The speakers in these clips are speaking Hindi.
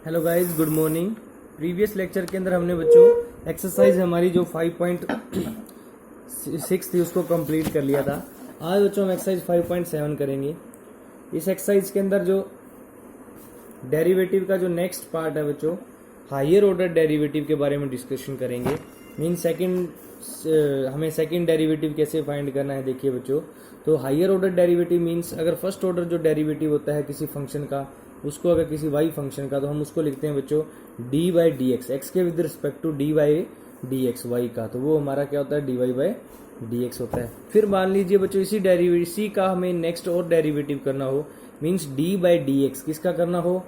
Hello guys, good morning. Previous lecture के अंदर हमने बच्चों एक्सरसाइज हमारी जो 5.6 थी उसको कंप्लीट कर लिया था। आज बच्चों हम एक्सरसाइज 5.7 करेंगे। इस एक्सरसाइज के अंदर जो डेरिवेटिव का जो नेक्स्ट पार्ट है बच्चों, हायर ऑर्डर डेरिवेटिव के बारे में डिस्कशन करेंगे। मीन हमें सेकंड डेरिवेटिव कैसे फाइंड करना है। देखिए बच्चों, तो हायर ऑर्डर डेरिवेटिव मीन्स अगर फर्स्ट ऑर्डर जो डेरिवेटिव होता है किसी फंक्शन का, उसको अगर किसी वाई फंक्शन का, तो हम उसको लिखते हैं बच्चों d by d x, x के with respect to d by d x y का, तो वो हमारा क्या होता है d y by d x होता है। फिर मान लीजिए बच्चों इसी का हमें नेक्स्ट और डेरिवेटिव करना हो, means d by d x किसका करना हो,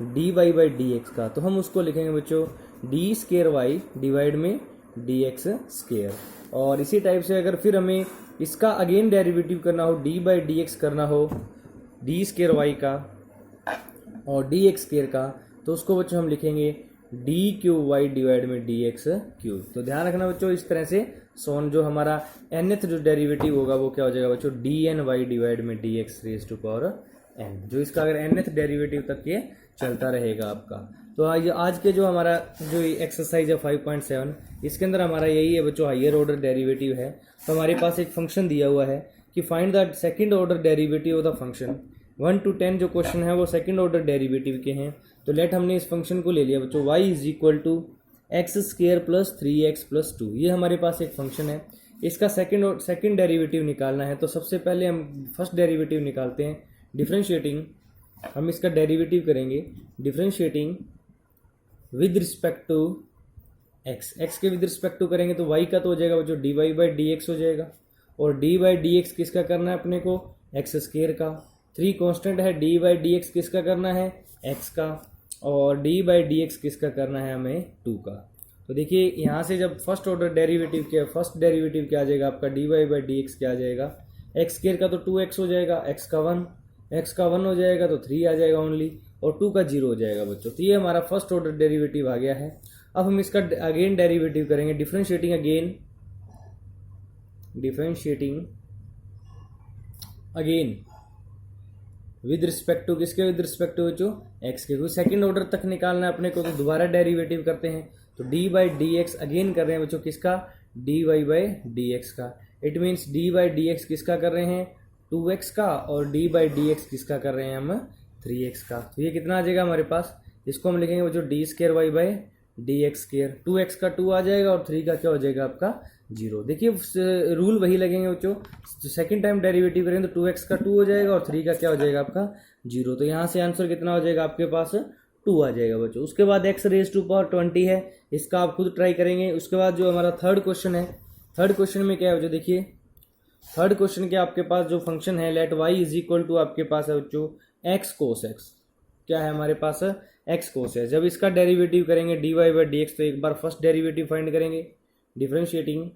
d y by d x का, तो हम उसको लिखेंगे बच्चों डी स्केयर वाई डिवाइड में डी एक्स स्केयर। और इसी टाइप से अगर फिर हमें इसका अगेन डेरिवेटिव करना हो, डी बाई डी एक्स करना हो डी स्केयर वाई का और डी एक्स स्केयर का, तो उसको बच्चों हम लिखेंगे डी क्यू वाई डिवाइड में डी एक्स क्यूब। तो ध्यान रखना बच्चों, इस तरह से सोन जो हमारा nth जो डेरिवेटिव होगा वो क्या हो जाएगा बच्चों डी एन वाई डिवाइड में d x raise to power n, जो इसका अगर nth डेरिवेटिव तक ये चलता रहेगा आपका। तो आज के जो हमारा जो एक्सरसाइज है 5.7, इसके अंदर हमारा यही है बच्चों हायर ऑर्डर डेरिवेटिव है। तो हमारे पास एक फंक्शन दिया हुआ है कि find the second order derivative of the function. 1 to 10 जो क्वेश्चन है वो सेकंड ऑर्डर डेरिवेटिव के हैं। तो लेट हमने इस फंक्शन को ले लिया बच्चों y is equal to x square plus 3x plus 2। ये हमारे पास एक फंक्शन है, इसका सेकंड डेरिवेटिव निकालना है। तो सबसे पहले हम फर्स्ट डेरिवेटिव निकालते हैं। डिफरेंशिएटिंग, हम इसका डेरिवेटिव करेंगे differentiating with respect to x, x के विद रिस्पेक्ट टू करेंगे तो y का तो हो जाएगा बच्चों d y by d x हो जाएगा, और डी बाई डी एक्स किसका करना है अपने को, एक्स स्केयर का। 3 कांस्टेंट है, डी बाई डी एक्स किसका करना है, x का, और डी बाई डी एक्स किसका करना है हमें 2 का। तो देखिए यहाँ से जब फर्स्ट डेरिवेटिव क्या आ जाएगा आपका d y by d x क्या आ जाएगा, एक्स स्केयर का तो 2x हो जाएगा, x का 1 हो जाएगा तो 3 आ जाएगा ओनली, और 2 का 0 हो जाएगा बच्चों। तो ये हमारा फर्स्ट ऑर्डर डेरिवेटिव आ गया है। अब हम इसका अगेन डेरिवेटिव करेंगे differentiating again with respect to किसके, विद रिस्पेक्ट टू बच्चों एक्स के, क्योंकि सेकंड ऑर्डर तक निकालना है अपने को, तो दोबारा डेरिवेटिव करते हैं। तो d by d x again कर रहे हैं बच्चों किसका, d y by d x का। It means d by d x किसका कर रहे हैं 2x का, और डी बाई डी एक्स किसका कर रहे हैं हम 3x का। तो ये कितना आ जाएगा हमारे पास, इसको हम लिखेंगे बच्चों d square y by d x square. 2x का 2 आ जाएगा और 3 का क्या हो जाएगा आपका 0। देखिए रूल वही लगेंगे बच्चों, सेकंड टाइम डेरिवेटिव करेंगे तो 2x का 2 हो जाएगा और 3 का क्या हो जाएगा आपका 0। तो यहाँ से आंसर कितना हो जाएगा आपके पास 2 आ जाएगा बच्चों। उसके बाद x रेज टू पावर 20 है, इसका आप खुद ट्राई करेंगे। उसके बाद जो हमारा थर्ड क्वेश्चन है, थर्ड क्वेश्चन में क्या है बच्चों, देखिए थर्ड क्वेश्चन के आपके पास जो फंक्शन है let y is equal to आपके पास है बच्चों x कोस x, क्या है हमारे पास x कोस है। जब इसका डेरिवेटिव करेंगे d y by d x, तो एक बार फर्स्ट डेरिवेटिव फाइंड करेंगे डिफरेंशिएटिंग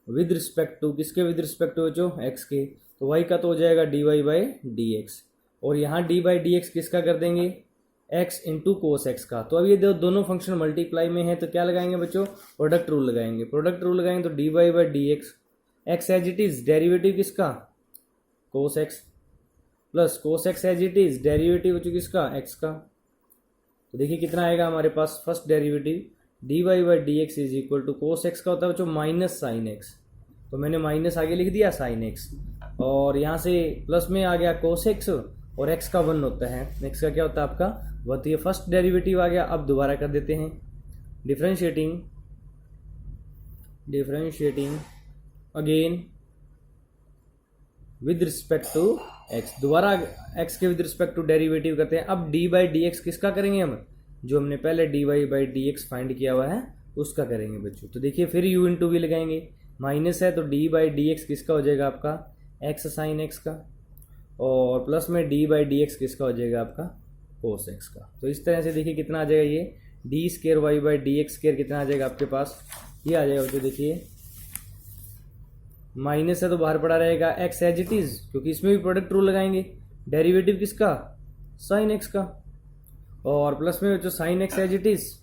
विद रिस्पेक्ट टू किसके, विद रिस्पेक्ट टू बच्चों x के, तो y का तो हो जाएगा d y by d x, और यहाँ डी बाई डी एक्स किसका कर देंगे x इंटू कोस एक्स का। तो अब ये दोनों फंक्शन मल्टीप्लाई में है तो क्या लगाएंगे बच्चों, प्रोडक्ट रूल लगाएंगे। प्रोडक्ट रूल लगाएंगे तो d y by d x, x as it is derivative किसका cos x, plus cos x as it is derivative बच्चों किसका एक्स का। तो देखिए कितना आएगा हमारे पास first derivative d y by d x is equal to cos x का होता है बच्चों माइनस साइन एक्स, तो मैंने माइनस आगे लिख दिया साइन एक्स, और यहाँ से प्लस में आ गया कोस एक्स, और x का 1 होता है, x का क्या होता है आपका 1। तो ये फर्स्ट डेरिवेटिव आ गया। अब दोबारा कर देते हैं differentiating again with respect to x, दोबारा x के विद रिस्पेक्ट टू डेरिवेटिव करते हैं। अब डी बाई डी एक्स किसका करेंगे हम, जो हमने पहले d y by d x find किया हुआ है उसका करेंगे बच्चों। तो देखिए फिर u इंटू वी लगाएंगे, माइनस है तो डी बाई डी एक्स किसका हो जाएगा आपका x साइन x का, और प्लस में डी बाई डी एक्स किसका हो जाएगा आपका कोस एक्स का। तो इस तरह से देखिए कितना आ जाएगा ये d square y by d x square कितना आ जाएगा आपके पास, ये आ जाएगा जो देखिए माइनस है तो बाहर पड़ा रहेगा एक्स एज इट इज, क्योंकि इसमें भी प्रोडक्ट रूल लगाएंगे। डेरिवेटिव किसका साइन एक्स का, और प्लस में जो sine x as it is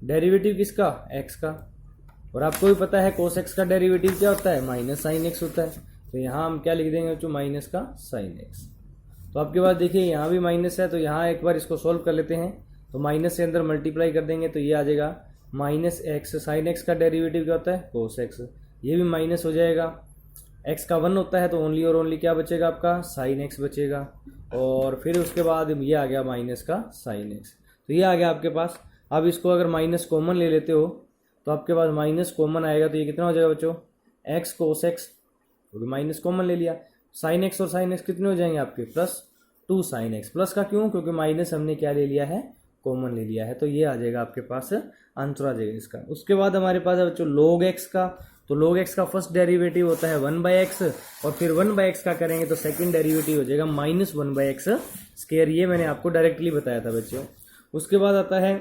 derivative किसका एक्स का, और आपको भी पता है कोस एक्स का डेरिवेटिव क्या होता है माइनस साइन एक्स होता है। तो यहाँ हम क्या लिख देंगे बच्चों माइनस का साइन एक्स। तो आपके पास देखिए यहाँ भी माइनस है, तो यहाँ एक बार इसको सोल्व कर लेते हैं। तो माइनस से अंदर मल्टीप्लाई कर देंगे तो ये आ जाएगा माइनस एक्स। साइन एक्स का डेरिवेटिव क्या होता है? Cos x. ये भी माइनस हो जाएगा। एक्स का 1 होता है तो ओनली और ओनली क्या बचेगा आपका? साइन एक्स बचेगा। और फिर उसके बाद ये आ गया माइनस का साइन एक्स। तो ये आ गया आपके पास। अब इसको अगर माइनस कॉमन ले लेते हो तो आपके पास माइनस कॉमन आएगा, तो ये कितना हो जाएगा बच्चों? एक्स कोस एक्स, क्योंकि माइनस कॉमन ले लिया। साइन एक्स और साइन एक्स कितने हो जाएंगे आपके? Plus 2 sine x. प्लस का क्यों? क्योंकि माइनस हमने क्या ले लिया है? कॉमन ले लिया है। तो ये आ जाएगा आपके पास, आंसर आ जाएगा इसका। उसके बाद हमारे पास है बच्चों log x का। तो log x का फर्स्ट डेरिवेटिव होता है 1/x, और फिर 1/x का करेंगे तो सेकंड डेरिवेटिव हो जाएगा -1/x स्क्वायर। ये मैंने आपको डायरेक्टली बताया था बच्चों। उसके बाद आता है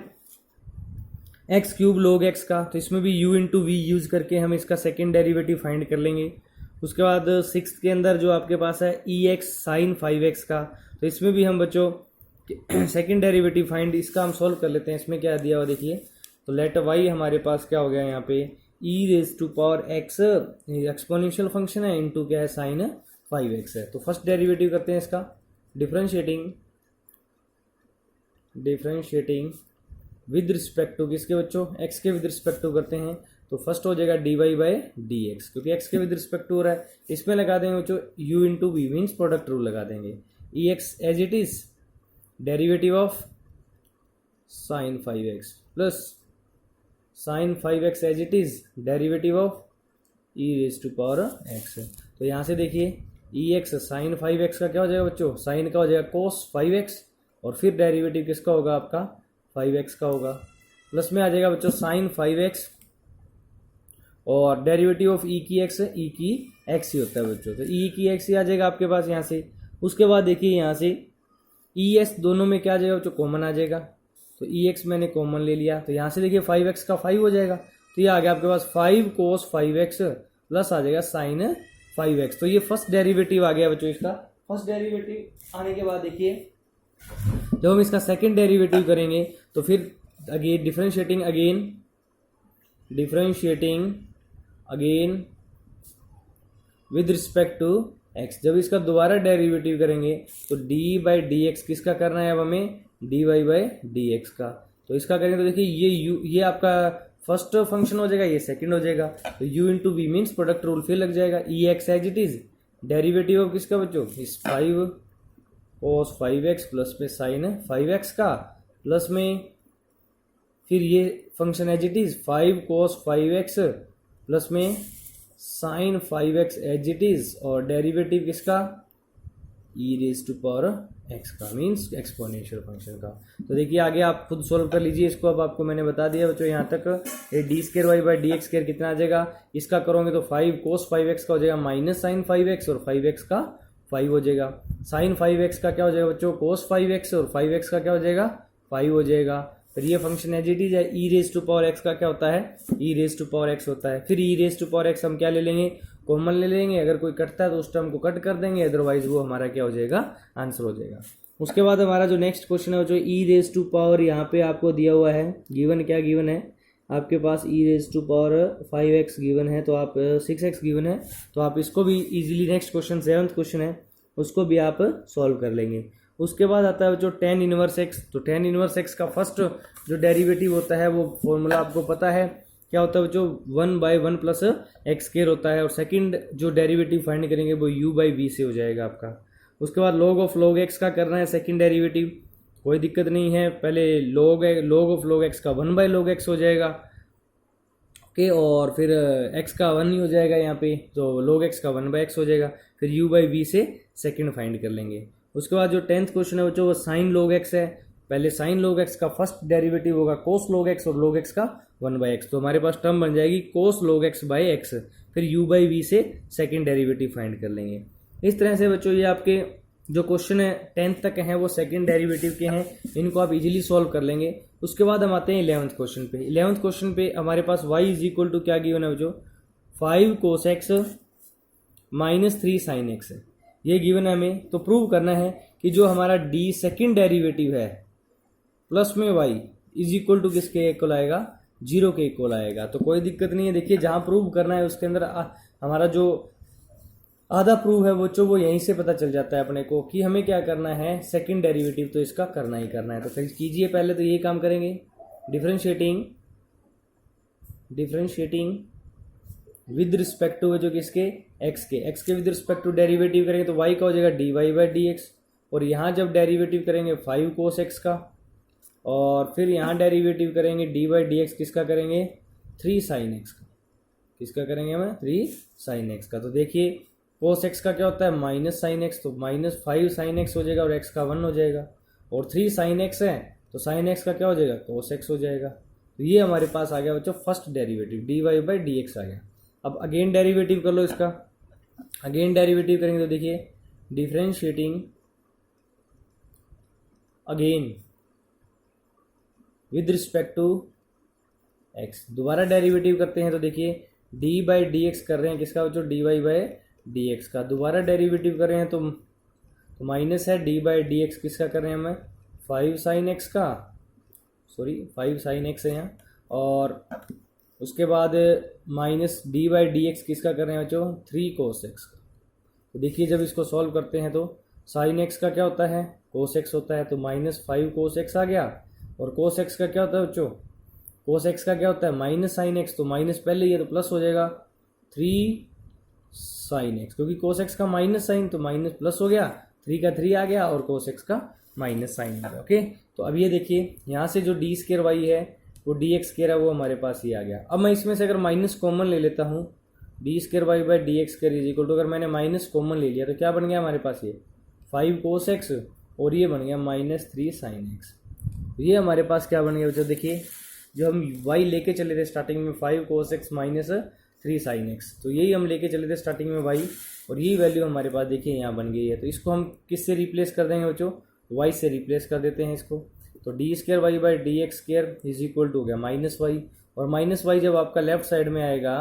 x³ log x का। तो इसमें भी u इंटू वी यूज करके हम इसका सेकंड डेरिवेटिव फाइंड कर लेंगे। उसके बाद 6th के अंदर जो आपके पास है ex sin 5x का। तो इसमें भी हम बच्चों सेकंड डेरिवेटिव फाइंड, इसका हम सॉल्व कर लेते हैं। इसमें क्या दिया हुआ देखिए, तो लेट y हमारे पास क्या हो गया यहाँ पे? e⁻x एक्सपोनेंशियल फंक्शन है, इनटू क्या है? साइन 5x है। तो फर्स्ट डेरिवेटिव करते हैं इसका, डिफरेंशिएटिंग विद रिस्पेक्ट टू किसके बच्चों? x के विद रिस्पेक्ट टू करते हैं। तो फर्स्ट हो जाएगा dy/dx, क्योंकि x के विद रिस्पेक्ट टू हो रहा है। इसमें लगा देंगे बच्चों u into v, means product rule लगा देंगे। ex as it is derivative of sine 5x plus sine 5x as it is derivative of e⁻x। तो यहाँ से देखिए ex साइन 5x का क्या हो जाएगा बच्चों? साइन का हो जाएगा cos 5x, और फिर डेरिवेटिव किसका होगा आपका? 5x का होगा। प्लस में आ जाएगा बच्चों साइन 5x, और डेरिवेटिव ऑफ e की x ही होता है बच्चों। तो e की x ही आ जाएगा आपके पास यहाँ से। उसके बाद देखिए यहाँ से es दोनों में क्या आ जाएगा बच्चों? कॉमन आ जाएगा। तो ex मैंने कॉमन ले लिया, तो यहाँ से देखिए 5x का 5 हो जाएगा। तो ये आ गया आपके पास 5 cos 5x प्लस आ जाएगा साइन 5x। तो ये फर्स्ट डेरिवेटिव आ गया बच्चों इसका। फर्स्ट डेरिवेटिव आने के बाद देखिए जब हम इसका सेकंड डेरिवेटिव करेंगे तो फिर again differentiating again with respect to x। जब इसका दोबारा डेरिवेटिव करेंगे तो d/dx किसका करना है? अब हमें dy/dx का। तो इसका करेंगे तो देखिए ये आपका फर्स्ट फंक्शन हो जाएगा, ये सेकंड हो जाएगा। तो u into v means product rule फिर लग जाएगा। ex as it is derivative of किसका बच्चों? इस 5 cos 5x प्लस में साइन 5x का, प्लस में फिर ये function as it is 5 cos 5x plus में sine 5x as it is, और डेरिवेटिव किसका? e⁻x का, मीन्स एक्सपोनेंशियल फंक्शन का। तो देखिए आगे आप खुद सोल्व कर लीजिए इसको। अब आपको मैंने बता दिया बच्चों यहाँ तक। ये d²y/dx² कितना आ जाएगा? इसका करोगे तो 5 cos 5x का हो जाएगा माइनस साइन 5x, और 5x का 5 हो जाएगा। साइन 5x का क्या हो जाएगा बच्चों? cos 5x, और 5x का क्या हो जाएगा? 5 हो जाएगा। फिर ये फंक्शन एज इट इज है। e⁻x का क्या होता है? e⁻x होता है। फिर e⁻x हम क्या ले लेंगे? कॉमन ले लेंगे। अगर कोई कटता है तो उस टर्म को कट कर देंगे, अदरवाइज वो हमारा क्या हो जाएगा? आंसर हो जाएगा। उसके बाद हमारा जो नेक्स्ट क्वेश्चन है जो e⁻, यहाँ पे आपको दिया हुआ है, गिवन क्या गिवन है आपके पास? e⁻5x गिवन है, तो आप 6x गिवन है, तो आप इसको भी easily next question 7th question है उसको भी आप सॉल्व कर लेंगे। उसके बाद आता है जो tan इनवर्स x। तो tan इनवर्स x का फर्स्ट जो डेरिवेटिव होता है वो फॉर्मूला आपको पता है क्या होता है जो 1/1 प्लस x² होता है, और सेकंड जो डेरिवेटिव फाइंड करेंगे वो u/v से हो जाएगा आपका। उसके बाद log x का करना है सेकंड डेरिवेटिव, कोई दिक्कत नहीं है। पहले log x का 1/log x हो जाएगा, ओके, और फिर x का 1 ही हो जाएगा यहाँ पे, तो log x का 1/x हो जाएगा। फिर u/v से सेकंड फाइंड कर लेंगे। उसके बाद जो 10th क्वेश्चन है बच्चों वो साइन log x है। पहले साइन log x का फर्स्ट डेरिवेटिव होगा cos log x, और log x का 1/x। तो हमारे पास टर्म बन जाएगी cos log x/x। फिर u/v से सेकंड डेरिवेटिव फाइंड कर लेंगे। इस तरह से बच्चों ये आपके जो क्वेश्चन है 10th तक हैं वो सेकंड डेरिवेटिव के हैं, इनको आप इजीली सॉल्व कर लेंगे। उसके बाद हम आते हैं 11th क्वेश्चन पे। 11th क्वेश्चन पे हमारे पास y = क्या गिवन है बच्चों? 5 cos x - 3 sin x है, ये गिवन है हमें। तो प्रूव करना है कि जो हमारा d सेकंड डेरिवेटिव है प्लस में y = किसके इक्वल आएगा? 0 के इक्वल आएगा। तो कोई दिक्कत नहीं है। देखिए जहाँ प्रूव करना है उसके अंदर हमारा जो आधा प्रूव है बच्चों, वो यहीं से पता चल जाता है अपने को कि हमें क्या करना है, सेकंड डेरिवेटिव तो इसका करना ही करना है। तो फिर कीजिए, पहले तो ये काम करेंगे, डिफरेंशिएटिंग विद रिस्पेक्ट टू जो किसके, एक्स के विद रिस्पेक्ट टू डेरिवेटिव करेंगे तो वाई का हो जाएगा d y by d x, और यहाँ जब डेरिवेटिव करेंगे 5 कोस एक्स का, और फिर यहाँ डेरिवेटिव करेंगे डी बाई डी एक्स किसका करेंगे, 3 साइन एक्स का। किसका करेंगे हमें, 3 साइन एक्स का। तो देखिए कोस एक्स का क्या होता है, माइनस साइन एक्स, तो -5 साइन एक्स हो जाएगा और एक्स का 1 हो जाएगा, और 3 साइन एक्स है तो साइन एक्स का क्या हो जाएगा, कोस एक्स हो जाएगा। तो ये हमारे पास आ गया बच्चों first derivative, d y by d x आ गया। अब अगेन डेरिवेटिव कर लो इसका, अगेन डेरिवेटिव करेंगे तो देखिए differentiating again with respect to x, दोबारा डेरिवेटिव करते हैं तो देखिए डी बाई डी एक्स कर रहे हैं किसका बच्चों, d y by d x का, दोबारा डेरिवेटिव कर रहे हैं तो माइनस है, डी बाई डी एक्स किसका कर रहे हैं हमें, 5 साइन एक्स का, सॉरी 5 साइन एक्स है यहाँ, और उसके बाद minus D by d x किसका कर रहे हैं बच्चों, 3 कोस एक्स का। तो देखिए जब इसको सॉल्व करते हैं तो साइन एक्स का क्या होता है, कोस एक्स होता है, तो -5 कोस एक्स आ गया, और कोस एक्स का क्या होता है बच्चों, कोस एक्स का क्या होता है माइनस साइन एक्स, तो माइनस पहले ही है तो प्लस हो जाएगा 3 साइन एक्स, क्योंकि कोस एक्स का माइनस साइन तो माइनस प्लस हो गया, 3 का 3 आ गया और कोस एक्स का माइनस साइन आ गया। ओके, तो अब ये देखिए यहाँ से जो डी स्केयर वाई है वो डी एक्स स्केयर है वो हमारे पास ही आ गया। अब मैं इसमें से अगर माइनस कॉमन ले लेता हूँ, d square y by d x square is equal to, अगर मैंने माइनस कॉमन ले लिया तो क्या बन गया हमारे पास, ये 5 कोस एक्स और ये बन गया -3 साइन एक्स। ये हमारे पास क्या बन गया बच्चों, देखिए जो हम y लेके चले थे स्टार्टिंग में 5 कोस एक्स -3 साइन एक्स, तो यही हम लेके चले थे स्टार्टिंग में y, और यही वैल्यू हमारे पास देखिए यहाँ बन गई है। तो इसको हम किससे रिप्लेस कर देंगे बच्चों, y से रिप्लेस कर देते हैं इसको, तो d square y by d x square is equal to हो गया -y, और -y जब आपका लेफ्ट साइड में आएगा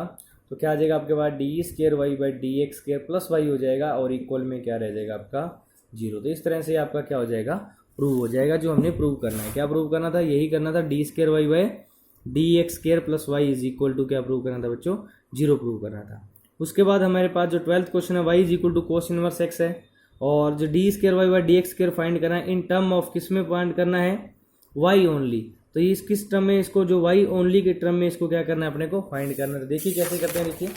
तो क्या आ जाएगा आपके पास, d square y by d x square plus y हो जाएगा, और इक्वल में क्या रह जाएगा आपका 0। तो इस तरह से आपका क्या हो जाएगा, प्रूव हो जाएगा। जो हमने प्रूव करना है, क्या प्रूव करना था, यही करना था, d square y by d x square plus y is equal to क्या प्रूव करना था बच्चों, 0 प्रूव करना था। उसके बाद हमारे पास जो 12th क्वेश्चन है, y is equal to cos inverse x है, और जो d square y by d x square find करना है इन टर्म ऑफ किस में फाइंड करना है, y ओनली। तो इस किस टर्म में इसको, जो y ओनली के टर्म में इसको क्या करना है अपने को फाइंड करना है। देखिए कैसे करते हैं, देखिए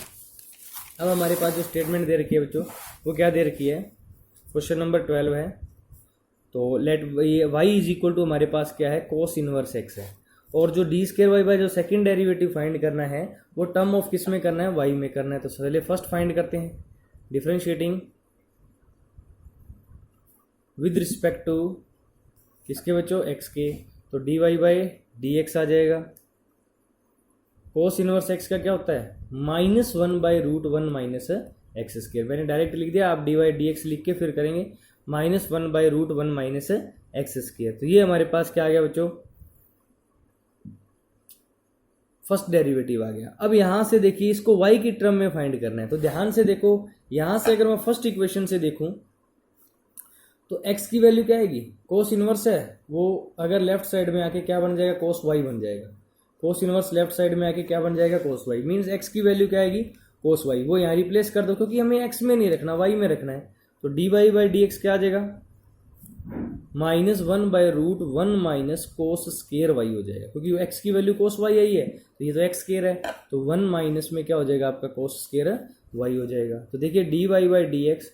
अब हमारे पास जो स्टेटमेंट दे रखी है बच्चों वो क्या दे रखी है, क्वेश्चन नंबर 12 है, तो let y is equal to हमारे पास क्या है, कोस इनवर्स एक्स है, और जो डी स्केयर वाई बाई जो सेकंड डेरिवेटिव फाइंड करना है वो टर्म ऑफ किस में करना है, y में करना है। तो पहले फर्स्ट फाइंड करते हैं, डिफरेंशिएटिंग विद रिस्पेक्ट टू किसके बच्चों, x के, तो d y by d x आ जाएगा। कोस इनवर्स एक्स का क्या होता है, -1/√1 माइनस एक्स स्केयर, मैंने डायरेक्ट लिख दिया, आप डी वाई डी एक्स लिख के फिर करेंगे -1/√1 माइनस एक्स स्केयर। तो ये हमारे पास क्या आ गया बच्चों, फर्स्ट डेरिवेटिव आ गया। अब यहां से देखिए इसको y की टर्म में फाइंड करना है, तो ध्यान से देखो यहां से अगर मैं फर्स्ट इक्वेशन से देखूं तो x की वैल्यू क्या आएगी, कोस इनवर्स है, वो अगर लेफ्ट साइड में आके क्या बन जाएगा, कोस y बन जाएगा। कोस इनवर्स लेफ्ट साइड में आके क्या बन जाएगा, कोस y, मीन्स x की वैल्यू क्या आएगी, कोस y। वो यहाँ रिप्लेस कर दो क्योंकि हमें x में नहीं रखना, y में रखना है। तो d y by d x क्या आ जाएगा, -1/√1 माइनस कोस स्केयर y हो जाएगा, क्योंकि x की वैल्यू कोस y आई है, तो ये तो x स्केयर है, तो 1 माइनस में क्या हो जाएगा आपका, कोस स्केयर y हो जाएगा। तो देखिए d y by d x,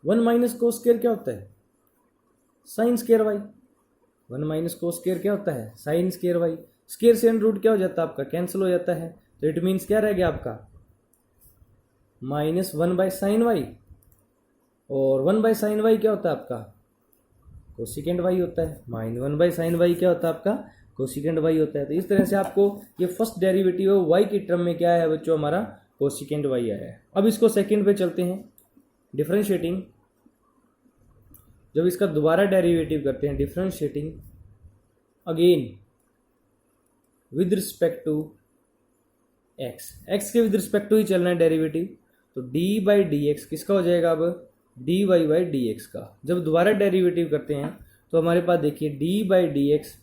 1 minus cos square क्या होता है, sine square y, 1 minus cos square क्या होता है, साइन स्केयर y, स्केयर से रूट क्या हो जाता है आपका, कैंसिल हो जाता है, तो इट मीन्स क्या रह गया आपका, -1/sin y, और 1/sin y क्या होता है आपका, कोसिकेंट y होता है, -1/sin y क्या होता है आपका, कोसिकेंट y होता है। तो इस तरह से आपको ये फर्स्ट डेरिवेटिव है y की टर्म में क्या है बच्चों, हमारा कोसिकेंट y आया है। अब इसको सेकंड पे चलते हैं, डिफरेंशिएटिंग, जब इसका दोबारा डेरिवेटिव करते हैं, differentiating again with respect to x के विद रिस्पेक्ट टू ही चलना है डेरिवेटिव, तो d बाई डी एक्स किसका हो जाएगा अब, d y by d x का। जब दोबारा डेरिवेटिव करते हैं तो हमारे पास देखिए d बाई डी एक्स,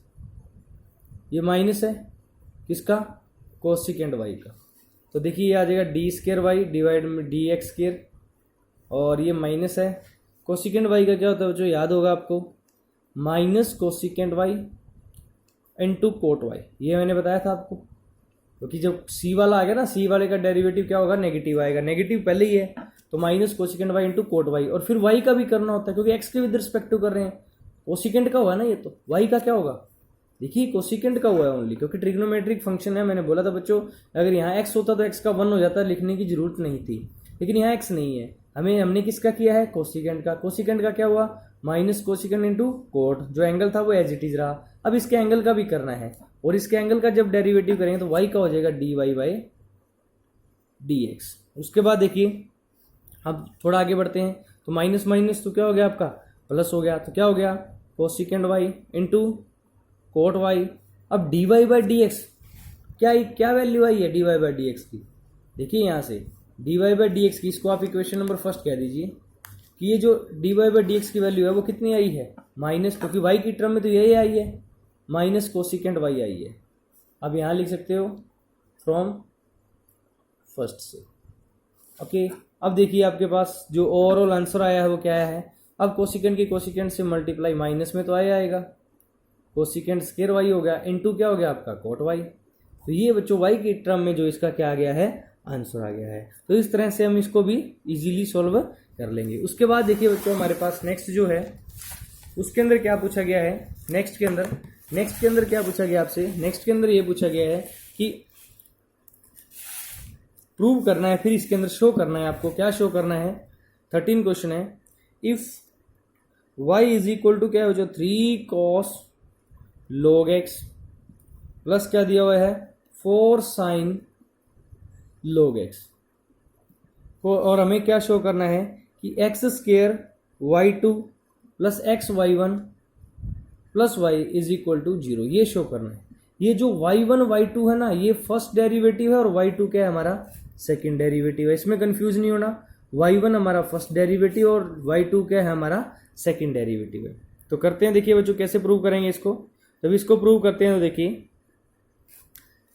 ये माइनस है किसका, कोसिकेंट y का, तो देखिए ये आ जाएगा डी स्केयर वाई डिवाइड में डी एक्स स्केयर, और ये माइनस है। कोसिकेंट वाई का क्या होता है जो याद होगा आपको, minus cosecant y into cot y, ये मैंने बताया था आपको। क्योंकि जब सी वाला आ गया ना, सी वाले का डेरिवेटिव क्या होगा, नेगेटिव आएगा, नेगेटिव पहले ही है तो minus cosecant y into cot y, और फिर वाई का भी करना होता है क्योंकि एक्स के विद रिस्पेक्ट टू कर रहे हैं। कोसिकेंट का हुआ ना ये, तो वाई का क्या होगा, देखिए कोसिकेंट का हुआ है ओनली, क्योंकि ट्रिग्नोमेट्रिक फंक्शन है। मैंने बोला था बच्चों अगर यहाँ एक्स होता तो एक्स का 1 हो जाता, लिखने की जरूरत नहीं थी, लेकिन यहाँ एक्स नहीं है, हमने किसका किया है, कोसिकेंट का। कोसिकेंट का क्या हुआ, माइनस कोसिकेंट इंटू कोट, जो एंगल था वो एज इट इज रहा। अब इसके एंगल का भी करना है, और इसके एंगल का जब डेरिवेटिव करेंगे तो वाई का हो जाएगा d y by d x. उसके बाद देखिए अब थोड़ा आगे बढ़ते हैं, तो माइनस माइनस तो क्या हो गया आपका, प्लस हो गया, तो क्या हो गया cosecant y into cot y. अब d y by d x क्या वैल्यू आई है d y by d x की, देखिए यहाँ से d y by d x की, इसको आप इक्वेशन नंबर फर्स्ट कह दीजिए कि ये जो d y by d x की वैल्यू है वो कितनी आई है, माइनस, क्योंकि वाई की टर्म में तो यही आई है, माइनस कोसिकेंट वाई आई है। अब यहाँ लिख सकते हो फ्रॉम फर्स्ट से, ओके। अब देखिए आपके पास जो ओवरऑल आंसर आया है वो क्या है, अब कोसिकेंट की कोसिकेंट से मल्टीप्लाई, माइनस में तो आएगा, कोसिकेंट स्क्वायर वाई हो गया, इनटू क्या हो गया आपका कोट वाई। तो ये बच्चों वाई की टर्म में जो इसका क्या आ गया है, आंसर आ गया है। तो इस तरह से हम इसको भी इजीली सॉल्व कर लेंगे। उसके बाद देखिए बच्चों हमारे पास नेक्स्ट जो है उसके अंदर क्या पूछा गया है, नेक्स्ट के अंदर क्या पूछा गया आपसे, नेक्स्ट के अंदर ये पूछा गया है कि प्रूव करना है, फिर इसके अंदर शो करना है आपको, क्या शो करना है, 13 क्वेश्चन है। If y is equal to क्या हो जो 3 cos log x प्लस क्या दिया हुआ है 4 sin log x को, और हमें क्या शो करना है कि x square y2 plus x y1 plus y is equal to 0, ये शो करना है। ये जो y1 y2 है ना, ये फर्स्ट डेरिवेटिव है और y2 क्या है हमारा सेकंड डेरिवेटिव है, इसमें कंफ्यूज नहीं होना। y1 हमारा फर्स्ट डेरिवेटिव और y2 क्या है हमारा सेकंड डेरिवेटिव है। तो करते हैं, देखिए बच्चों कैसे प्रूव करेंगे इसको। जब इसको प्रूव करते हैं तो देखिए,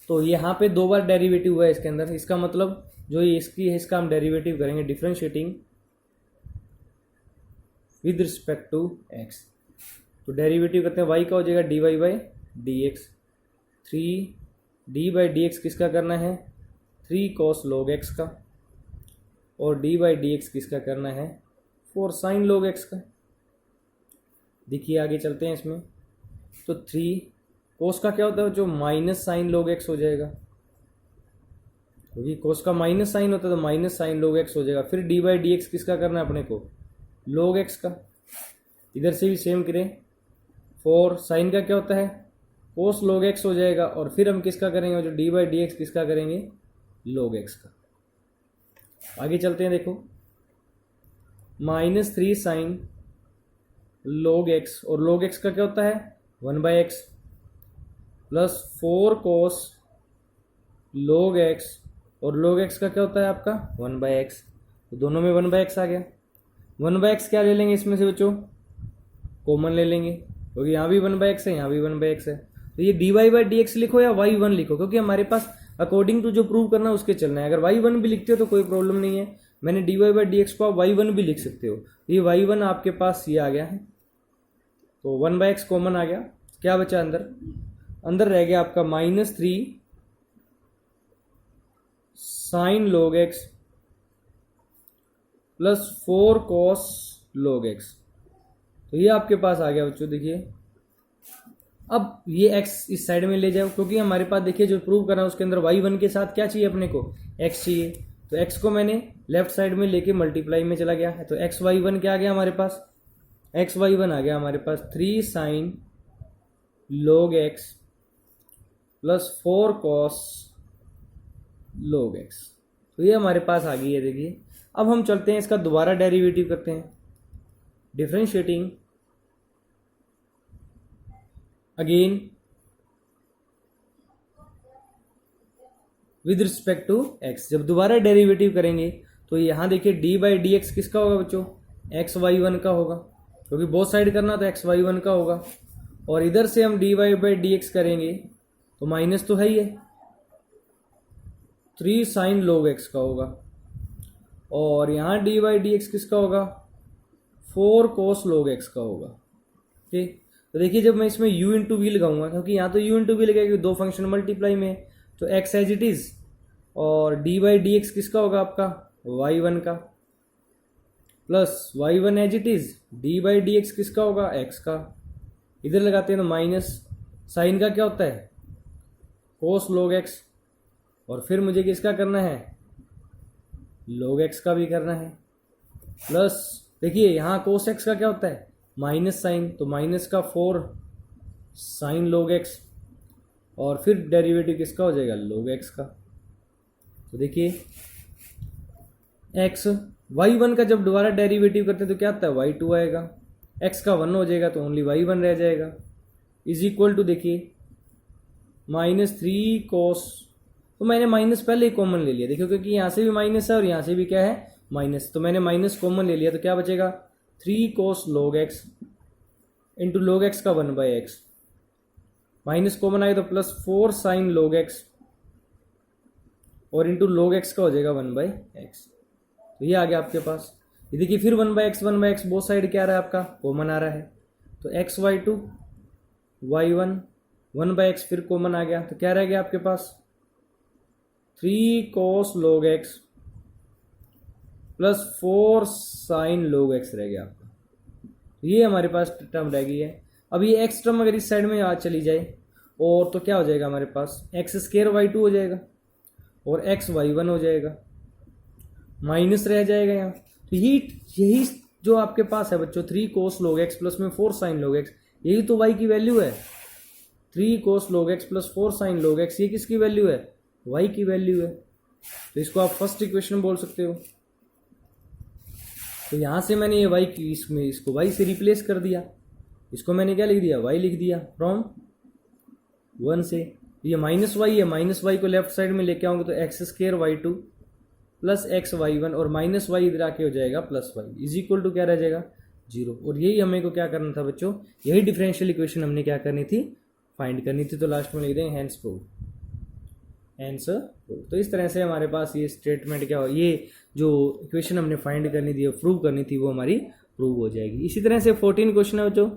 तो यहाँ पे 2 बार डेरिवेटिव हुआ है इसके अंदर, इसका मतलब जो ये इसकी है इसका हम डेरिवेटिव करेंगे differentiating with respect to x। तो डेरिवेटिव करते हैं, y का हो जाएगा d y by d x, 3 d by d x किसका करना है 3 cos log x का, और d बाई डी एक्स किसका करना है 4 sin log x का। देखिए आगे चलते हैं इसमें, तो 3 cos का क्या होता है जो माइनस साइन log x हो जाएगा, क्योंकि cos का माइनस साइन होता है तो माइनस साइन log x हो जाएगा। फिर d बाई डी एक्स किसका करना है अपने को log x का, इधर से भी सेम करें, 4 साइन का क्या होता है cos log x हो जाएगा, और फिर हम किसका करेंगे जो d बाई डी एक्स किसका करेंगे log x का। आगे चलते हैं, देखो -3 साइन log x, और log x का क्या होता है 1/x plus 4 cos log x, और log x का क्या होता है आपका 1/x, तो दोनों में 1/x आ गया। 1/x क्या ले लेंगे इसमें से बच्चों, कॉमन ले लेंगे, क्योंकि यहाँ भी 1/x है यहाँ भी 1/x है। तो ये d y by d x लिखो या y1 लिखो, क्योंकि हमारे पास अकॉर्डिंग टू जो प्रूव करना है उसके चलना है। अगर y1 भी लिखते हो तो कोई प्रॉब्लम नहीं है, मैंने d y by d x को आप y1 भी लिख सकते हो। तो ये y1 आपके पास ये आ गया है, तो 1/x कॉमन आ गया, क्या बचा अंदर रह गया आपका -3 sine log x plus 4 cos log x। तो ये आपके पास आ गया बच्चों। देखिए अब ये x इस साइड में ले जाओ, क्योंकि हमारे पास देखिए जो प्रूव करना है उसके अंदर y1 के साथ क्या चाहिए अपने को x चाहिए, तो x को मैंने लेफ्ट साइड में लेके मल्टीप्लाई में चला गया है, तो x y1 क्या आ गया हमारे पास, x y1 आ गया हमारे पास 3 sine log x plus 4 cos log x। तो ये हमारे पास आ गई है। देखिए अब हम चलते हैं इसका दोबारा डेरिवेटिव करते हैं, differentiating again with respect to x। जब दोबारा डेरिवेटिव करेंगे तो यहाँ देखिए d बाई डी एक्स किसका होगा बच्चों x y1 का होगा, क्योंकि बोथ साइड करना तो x y1 का होगा, और इधर से हम dy बाई डी एक्स करेंगे तो माइनस तो है ही है, 3 साइन log x का होगा, और यहाँ डी बाई डी एक्स किसका होगा, 4 cos log x का होगा। ठीक, तो देखिए जब मैं इसमें u इंटू वी लगाऊंगा, क्योंकि यहाँ तो u इंटू वी लगेगा, दो फंक्शन मल्टीप्लाई में, तो x एज इट इज, और डी बाई डी एक्स किसका होगा आपका y1 का, plus y1 as it is, d by d x किसका होगा x का, इधर लगाते हैं तो माइनस साइन का क्या होता है cos log x, और फिर मुझे किसका करना है log x का भी करना है, प्लस देखिए यहाँ cos x का क्या होता है माइनस साइन, तो माइनस का 4 साइन log x, और फिर डेरिवेटिव किसका हो जाएगा log x का। तो देखिए x y1 का जब दोबारा डेरिवेटिव करते हैं तो क्या आता है y2 आएगा, x का 1 हो जाएगा तो ओनली y1 रह जाएगा, इज इक्वल टू देखिए -3 cos, तो मैंने माइनस पहले ही कॉमन ले लिया, देखियो क्योंकि यहाँ से भी माइनस है और यहाँ से भी क्या है माइनस, तो मैंने माइनस कॉमन ले लिया, तो क्या बचेगा 3 cos log x into log x का 1/x, माइनस कॉमन आएगा तो प्लस 4 साइन log x, और इंटू log x का हो जाएगा 1/x। तो ये आ गया आपके पास। ये देखिए फिर 1/x बोथ साइड क्या आ रहा है आपका कॉमन आ रहा है, तो x y2 y1 1/x फिर कॉमन आ गया, तो क्या रह गया आपके पास 3 cos log x plus 4 sine log x रह गया आपका। ये हमारे पास टर्म रह गई है। अब ये x टर्म अगर इस साइड में आ चली जाए और तो क्या हो जाएगा हमारे पास x² y2 हो जाएगा और x y1 हो जाएगा, माइनस रह जाएगा यहाँ। तो यही जो आपके पास है बच्चों 3 cos log x प्लस में 4 साइन log x, यही तो y की वैल्यू है। 3 cos log x plus 4 sine log x, ये किसकी वैल्यू है y की वैल्यू है। तो इसको आप फर्स्ट इक्वेशन बोल सकते हो। तो यहाँ से मैंने ये y की इसमें इसको y से रिप्लेस कर दिया, इसको मैंने क्या लिख दिया y लिख दिया फ्रॉम 1 से। ये माइनस वाई है, माइनस वाई को लेफ्ट साइड में लेके आऊंगे तो x² y2 plus x y1 और माइनस वाई इधर आके हो जाएगा plus y, is equal to क्या रह जाएगा 0। और यही हमें को क्या करना था बच्चों, यही डिफरेंशियल इक्वेशन हमने क्या करनी थी फाइंड करनी थी। तो लास्ट में लिख देंगे हैंस प्रूव, हैंस प्रूव। तो इस तरह से हमारे पास ये स्टेटमेंट क्या हो, ये जो इक्वेशन हमने फाइंड करनी थी प्रूव करनी थी वो हमारी प्रूव हो जाएगी। इसी तरह से 14 क्वेश्चन है बच्चों।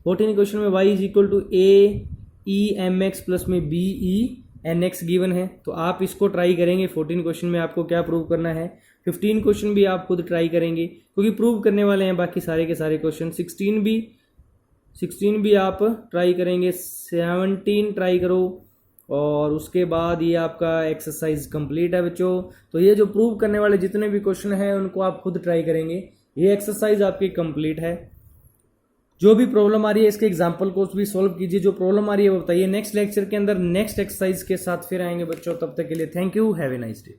14 क्वेश्चन में y is equal to a(e)mx plus में b(e)nx गिवन है, तो आप इसको ट्राई करेंगे। 14 क्वेश्चन में आपको क्या प्रूव करना है, 15 क्वेश्चन भी आप खुद ट्राई करेंगे क्योंकि प्रूव करने वाले हैं बाकी सारे के सारे क्वेश्चन। 16 भी आप ट्राई करेंगे, 17 ट्राई करो, और उसके बाद ये आपका एक्सरसाइज कंप्लीट है बच्चों। तो ये जो प्रूव करने वाले जितने भी क्वेश्चन हैं उनको आप खुद ट्राई करेंगे। ये एक्सरसाइज आपकी कंप्लीट है। जो भी प्रॉब्लम आ रही है इसके एग्जाम्पल को भी सॉल्व कीजिए, जो प्रॉब्लम आ रही है वो बताइए। नेक्स्ट लेक्चर के अंदर नेक्स्ट एक्सरसाइज के साथ फिर आएंगे बच्चों, तब तक के लिए thank you, have a nice day.